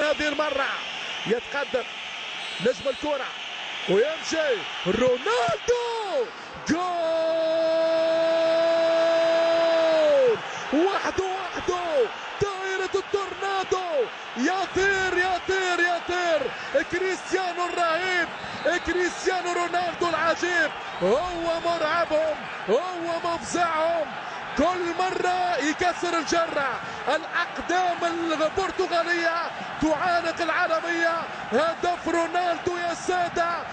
هذه المرة يتقدم نجم الكرة ويمشي رونالدو، جول وحده دائرة التورنادو، يطير يطير يطير كريستيانو الرهيب، كريستيانو رونالدو العجيب، هو مرعبهم، هو مفزعهم، كل مرة يكسر الجرة، الأقدام البرتغالية تعانق العالمية، هدف رونالدو يا سادة،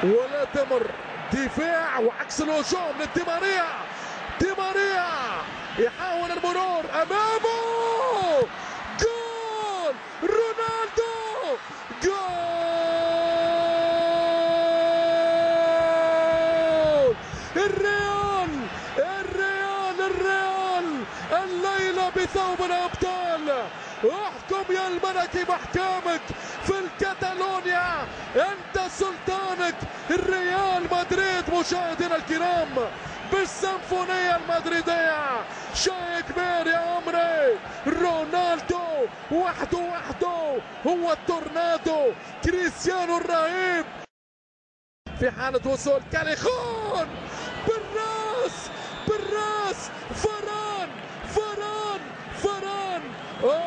ولا تمر دفاع وعكس الهجوم لدي ماريا، دي ماريا يحاول المرور أمامه، جول رونالدو، جول الريال الليلة بثوب الأبطال، احكم يا الملكي بأحكامك في الكتالونيا، انت سلطانك الريال مدريد. مشاهدينا الكرام بالسيمفونية المدريدية، شيء كبير يا عمري، رونالدو وحده هو التورنادو، كريستيانو الرهيب في حالة وصول كاليخون بالراس فران أوه!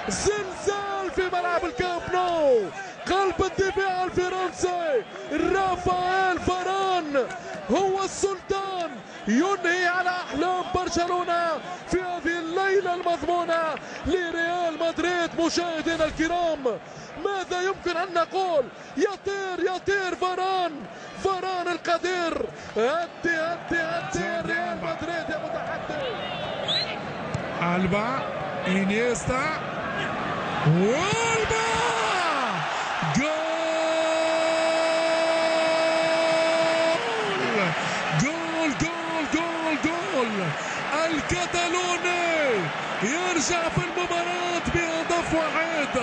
زلزال في ملعب الكامب نو، قلب الدفاع الفرنسي رافائيل فاران هو السلطان، ينهي على احلام برشلونة في هذه الليلة المضمونة لريال مدريد. مشاهدينا الكرام ماذا يمكن ان نقول؟ يطير فاران القدير، هدي ريال مدريد يا متحدث. ألبا إنيستا والبا، جول الكتالوني يرجع في المباراة بهدف واحد،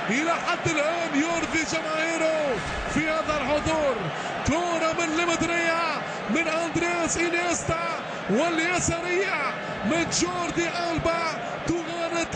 إلى حد الآن يرضي جماهيره في هذا الحضور. كرة من لمدريا من أندرياس إنيستا، واليسارية من جوردي ألبا تغالط